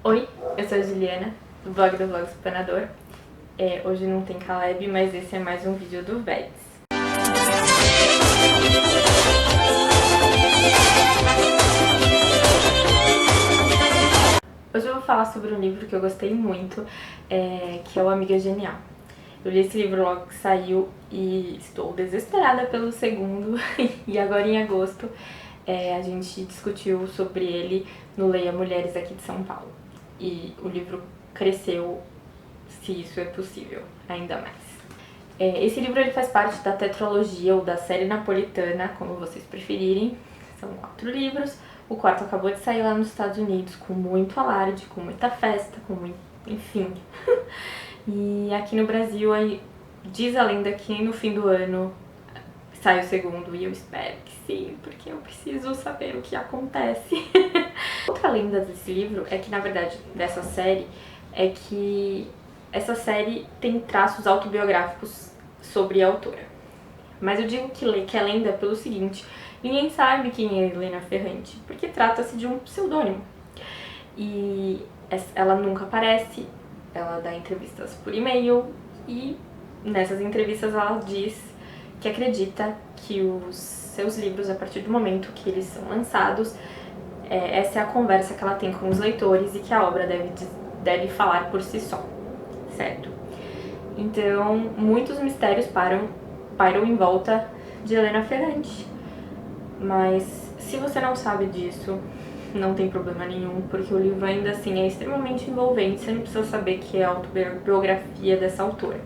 Oi, eu sou a Juliana, do blog do Vlog Espanador. Hoje não tem Caleb, mas esse é mais um vídeo do Veds. Hoje eu vou falar sobre um livro que eu gostei muito, que é o Amiga Genial. Eu li esse livro logo que saiu e estou desesperada pelo segundo, e agora em agosto a gente discutiu sobre ele no Leia Mulheres aqui de São Paulo. E o livro cresceu, se isso é possível, ainda mais. Esse livro ele faz parte da tetralogia ou da série napolitana, como vocês preferirem. São 4 livros. O quarto acabou de sair lá nos Estados Unidos com muito alarde, com muita festa, com muito... enfim. E aqui no Brasil, aí, diz a lenda que no fim do ano sai o segundo, e eu espero que sim, porque eu preciso saber o que acontece. Outra lenda desse livro é que, na verdade, dessa série, é que essa série tem traços autobiográficos sobre a autora. Mas eu digo que é lenda pelo seguinte: ninguém sabe quem é Helena Ferrante, porque trata-se de um pseudônimo. E ela nunca aparece, ela dá entrevistas por e-mail, e nessas entrevistas ela diz que acredita que os seus livros, a partir do momento que eles são lançados, essa é a conversa que ela tem com os leitores e que a obra deve falar por si só, certo? Então, muitos mistérios pairam em volta de Helena Ferrante. Mas se você não sabe disso, não tem problema nenhum, porque o livro ainda assim é extremamente envolvente, você não precisa saber que é a autobiografia dessa autora.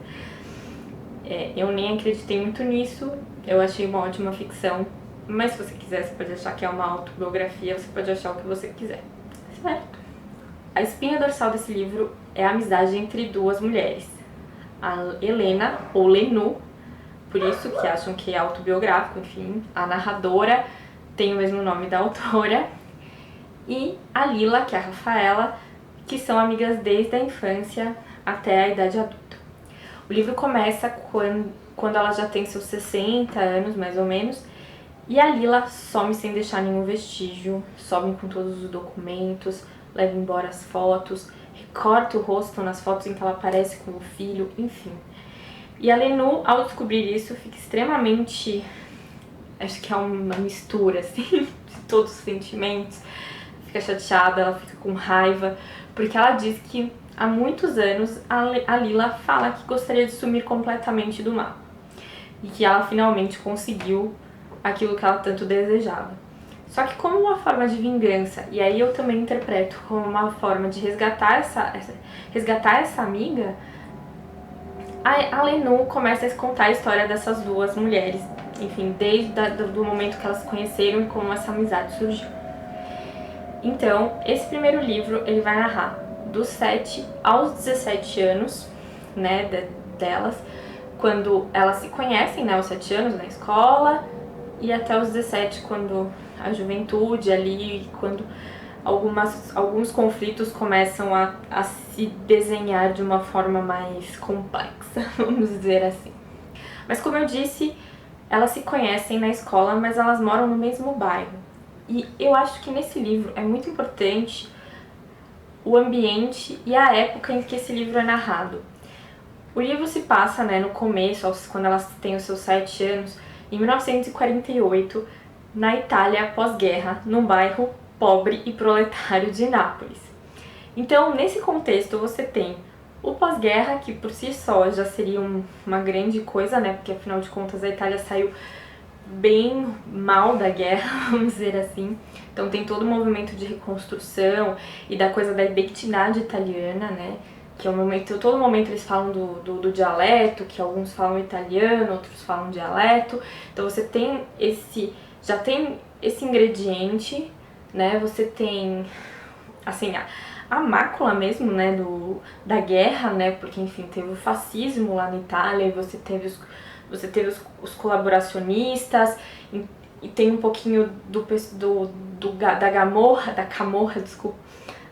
Eu nem acreditei muito nisso, eu achei uma ótima ficção, mas se você quiser, você pode achar que é uma autobiografia, você pode achar o que você quiser, certo? A espinha dorsal desse livro é a amizade entre duas mulheres, a Helena, ou Lenu, por isso que acham que é autobiográfico, enfim, a narradora tem o mesmo nome da autora, e a Lila, que é a Rafaela, que são amigas desde a infância até a idade adulta. O livro começa quando ela já tem seus 60 anos, mais ou menos, e a Lila some sem deixar nenhum vestígio, some com todos os documentos, leva embora as fotos, recorta o rosto nas fotos em que ela aparece com o filho, enfim. E a Lenu, ao descobrir isso, fica extremamente... acho que é uma mistura, assim, de todos os sentimentos. Fica chateada, ela fica com raiva, porque ela diz que há muitos anos a Lila fala que gostaria de sumir completamente do mapa. E que ela finalmente conseguiu aquilo que ela tanto desejava. Só que como uma forma de vingança, e aí eu também interpreto como uma forma de resgatar essa amiga, a Lenu começa a contar a história dessas duas mulheres, enfim, desde do momento que elas se conheceram e como essa amizade surgiu. Então, esse primeiro livro, ele vai narrar dos 7 aos 17 anos, né, delas, quando elas se conhecem, né, aos 7 anos na escola, e até os 17, quando a juventude ali, quando alguns conflitos começam a se desenhar de uma forma mais complexa, vamos dizer assim. Mas como eu disse, elas se conhecem na escola, mas elas moram no mesmo bairro. E eu acho que nesse livro é muito importante o ambiente e a época em que esse livro é narrado. O livro se passa, né, no começo, quando elas têm os seus 7 anos, em 1948, na Itália pós-guerra, num bairro pobre e proletário de Nápoles. Então, nesse contexto, você tem o pós-guerra, que por si só já seria uma grande coisa, né, porque afinal de contas a Itália saiu bem mal da guerra, vamos dizer assim. Então tem todo o movimento de reconstrução e da coisa da identidade italiana, né? Que é um momento, todo momento eles falam do dialeto, que alguns falam italiano, outros falam dialeto. Então você tem já tem esse ingrediente, né? Você tem, assim, a mácula mesmo, né, da guerra, né? Porque, enfim, teve o fascismo lá na Itália e você teve os colaboracionistas, e tem um pouquinho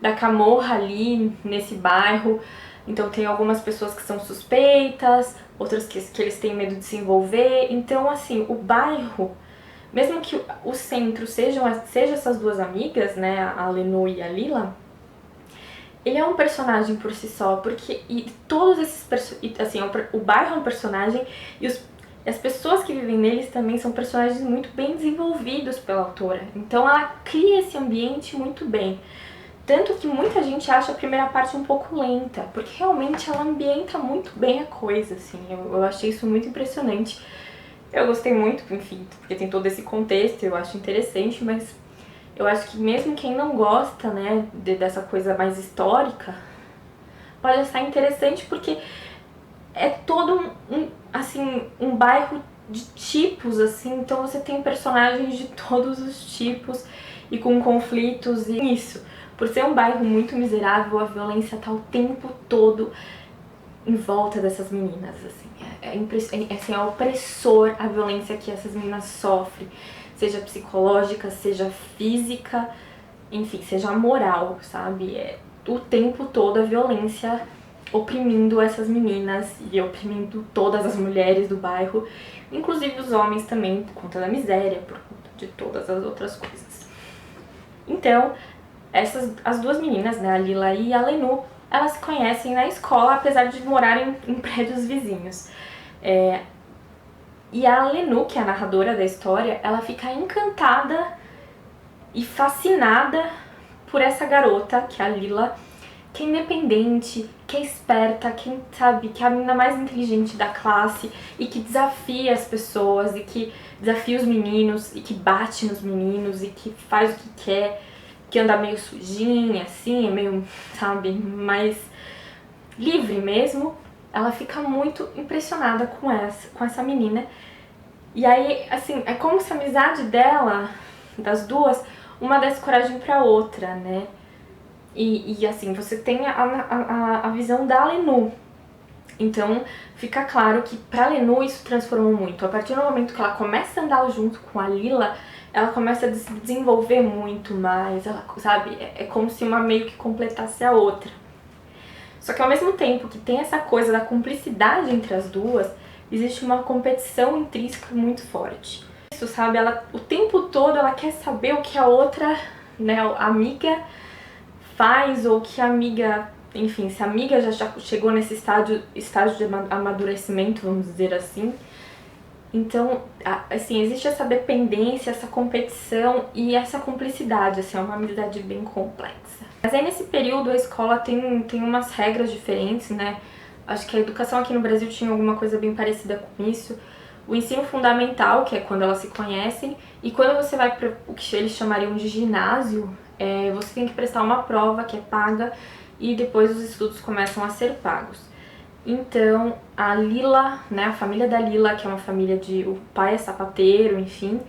da Camorra ali nesse bairro. Então tem algumas pessoas que são suspeitas, outras que eles têm medo de se envolver. Então, assim, o bairro, mesmo que o centro seja essas duas amigas, né, a Lenu e a Lila, ele é um personagem por si só, porque todos esses assim, o bairro é um personagem e as pessoas que vivem neles também são personagens muito bem desenvolvidos pela autora. Então ela cria esse ambiente muito bem. Tanto que muita gente acha a primeira parte um pouco lenta, porque realmente ela ambienta muito bem a coisa, assim. Eu achei isso muito impressionante. Eu gostei muito, enfim, porque tem todo esse contexto, eu acho interessante, mas eu acho que mesmo quem não gosta, né, dessa coisa mais histórica, pode achar interessante porque é todo assim, um bairro de tipos, assim, então você tem personagens de todos os tipos e com conflitos e isso. Por ser um bairro muito miserável, a violência tá o tempo todo em volta dessas meninas, assim. É opressor a violência que essas meninas sofrem, seja psicológica, seja física, enfim, seja moral, sabe? É o tempo todo a violência oprimindo essas meninas e oprimindo todas as mulheres do bairro, inclusive os homens também, por conta da miséria, por conta de todas as outras coisas. Então, as duas meninas, né, a Lila e a Lenu, elas se conhecem na escola, apesar de morarem em prédios vizinhos. E a Lenu, que é a narradora da história, ela fica encantada e fascinada por essa garota, que é a Lila, que é independente, que é esperta, que sabe, que é a menina mais inteligente da classe e que desafia as pessoas e que desafia os meninos e que bate nos meninos e que faz o que quer, que anda meio sujinha, assim, é meio, sabe, mais livre mesmo. Ela fica muito impressionada com essa menina. E aí, assim, é como se a amizade dela, das duas, uma desse coragem pra outra, né? E assim, você tem a visão da Lenu. Então, fica claro que pra Lenu isso transformou muito. A partir do momento que ela começa a andar junto com a Lila, ela começa a se desenvolver muito mais, ela, sabe? É como se uma meio que completasse a outra. Só que ao mesmo tempo que tem essa coisa da cumplicidade entre as duas, existe uma competição intrínseca muito forte. Isso, sabe? Ela, o tempo todo ela quer saber o que a outra, né, a amiga faz, ou que a amiga, enfim, se a amiga já chegou nesse estágio de amadurecimento, vamos dizer assim. Então, assim, existe essa dependência, essa competição e essa cumplicidade, assim, é uma amizade bem complexa. Mas aí nesse período a escola tem umas regras diferentes, né? Acho que a educação aqui no Brasil tinha alguma coisa bem parecida com isso. O ensino fundamental, que é quando elas se conhecem, e quando você vai para o que eles chamariam de ginásio, você tem que prestar uma prova que é paga e depois os estudos começam a ser pagos. Então, a Lila, né, a família da Lila, que é uma família o pai é sapateiro, enfim,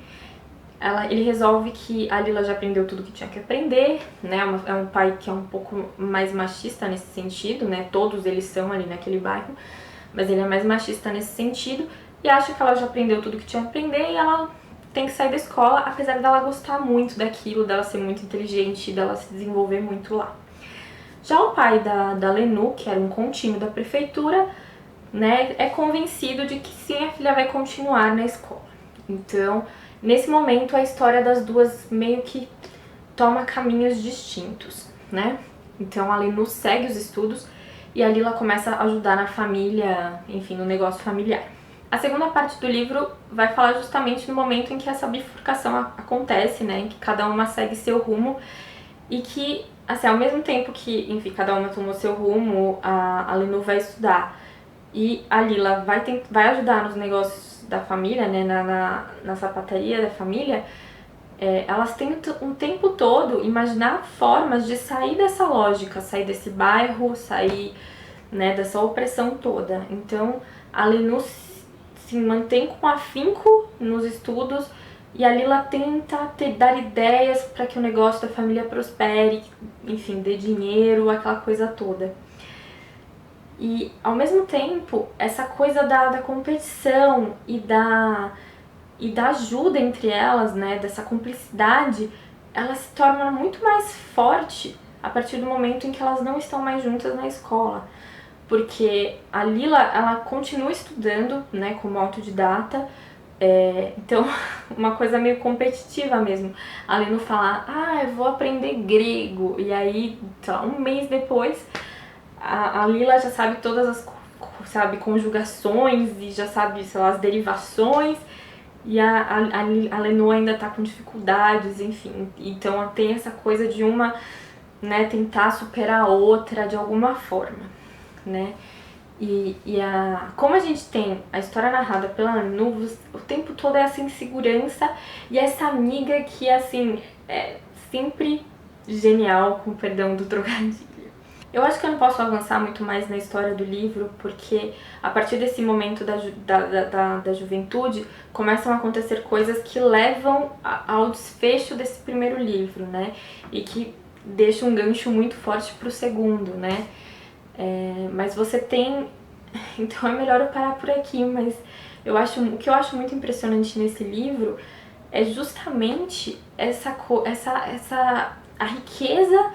ele resolve que a Lila já aprendeu tudo que tinha que aprender, né, é um pai que é um pouco mais machista nesse sentido, né, todos eles são ali naquele bairro, mas ele é mais machista nesse sentido, e acha que ela já aprendeu tudo que tinha que aprender e ela tem que sair da escola, apesar dela gostar muito daquilo, dela ser muito inteligente, dela se desenvolver muito lá. Já o pai da Lenu, que era um contínuo da prefeitura, né, é convencido de que sim, a filha vai continuar na escola. Então, nesse momento, a história das duas meio que toma caminhos distintos, né? Então, a Lenu segue os estudos e a Lila começa a ajudar na família, enfim, no negócio familiar. A segunda parte do livro vai falar justamente no momento em que essa bifurcação acontece, né, em que cada uma segue seu rumo e que, assim, ao mesmo tempo que, enfim, cada uma tomou seu rumo, a Lenu vai estudar e a Lila vai ajudar nos negócios da família, né, na sapataria da família, elas têm um tempo todo imaginar formas de sair dessa lógica, sair desse bairro, sair, né, dessa opressão toda. Então, a Lenu se mantém com afinco nos estudos e a Lila tenta dar ideias para que o negócio da família prospere, enfim, dê dinheiro, aquela coisa toda. E, ao mesmo tempo, essa coisa da competição e da ajuda entre elas, né, dessa cumplicidade, ela se torna muito mais forte a partir do momento em que elas não estão mais juntas na escola. Porque a Lila, ela continua estudando, né, como autodidata, Então, uma coisa meio competitiva mesmo. A Lino fala, eu vou aprender grego. E aí, sei lá, um mês depois, a Lila já sabe todas as conjugações e já sabe, sei lá, as derivações. E a Leno ainda tá com dificuldades, enfim. Então tem essa coisa de uma, né, tentar superar a outra de alguma forma, né? Como a gente tem a história narrada pela Leno, o tempo todo é essa insegurança e essa amiga que, assim, é sempre genial, com perdão do trocadilho. Eu acho que eu não posso avançar muito mais na história do livro, porque a partir desse momento da juventude começam a acontecer coisas que levam ao desfecho desse primeiro livro, né? E que deixam um gancho muito forte pro segundo, né? Mas você tem... Então é melhor eu parar por aqui, mas o que eu acho muito impressionante nesse livro é justamente a riqueza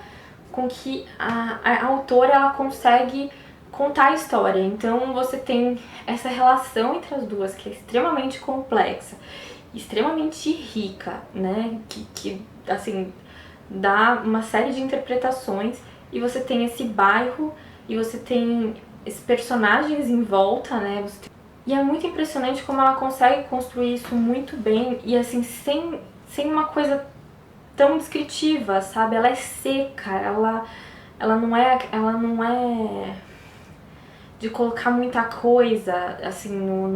com que a autora ela consegue contar a história. Então você tem essa relação entre as duas que é extremamente complexa, extremamente rica, né? Que assim, dá uma série de interpretações, e você tem esse bairro e você tem esses personagens em volta, né? E é muito impressionante como ela consegue construir isso muito bem e assim, sem uma coisa tão descritiva, sabe? Ela é seca, ela não é de colocar muita coisa assim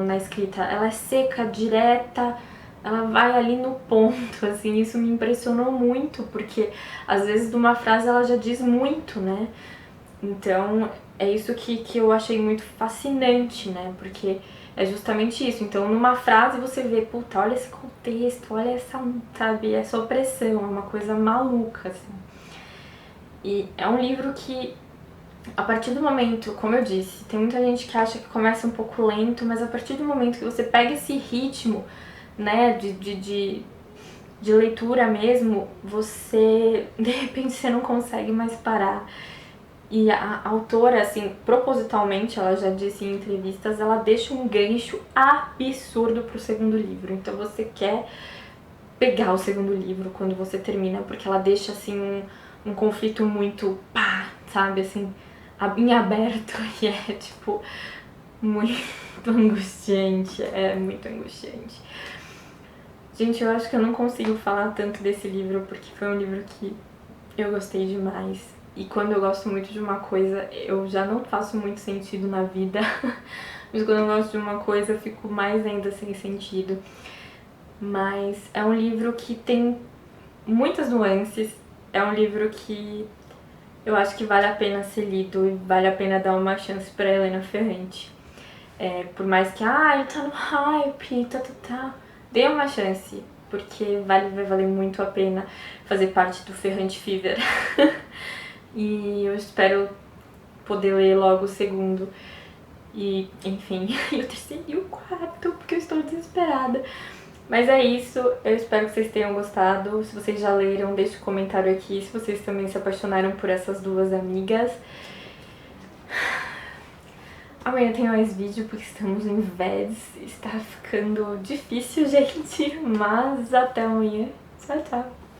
na escrita. Ela é seca, direta, ela vai ali no ponto, assim. Isso me impressionou muito, porque às vezes de uma frase ela já diz muito, né? Então é isso que eu achei muito fascinante, né? Porque é justamente isso. Então numa frase você vê, puta, olha esse contexto, olha essa, sabe, essa opressão, é uma coisa maluca, assim. E é um livro que, a partir do momento, como eu disse, tem muita gente que acha que começa um pouco lento, mas a partir do momento que você pega esse ritmo, né, de leitura mesmo, você, de repente, você não consegue mais parar. E a autora, assim, propositalmente, ela já disse em entrevistas, ela deixa um gancho absurdo pro segundo livro. Então você quer pegar o segundo livro quando você termina, porque ela deixa, assim, um conflito muito, pá, sabe, assim, em aberto, e é, tipo, muito angustiante, é muito angustiante. Gente, eu acho que eu não consigo falar tanto desse livro, porque foi um livro que eu gostei demais. E quando eu gosto muito de uma coisa, eu já não faço muito sentido na vida. Mas quando eu gosto de uma coisa, eu fico mais ainda sem sentido. Mas é um livro que tem muitas nuances. É um livro que eu acho que vale a pena ser lido e vale a pena dar uma chance pra Helena Ferrante. Por mais que, ele tá no hype, dê uma chance, porque vai valer muito a pena fazer parte do Ferrante Fever. E eu espero poder ler logo o segundo. E, enfim, e o terceiro e o quarto, porque eu estou desesperada. Mas é isso, eu espero que vocês tenham gostado. Se vocês já leram, deixe um comentário aqui se vocês também se apaixonaram por essas duas amigas. Amanhã tem mais vídeo porque estamos em VEDS. Está ficando difícil, gente, mas até amanhã. Tchau, tchau.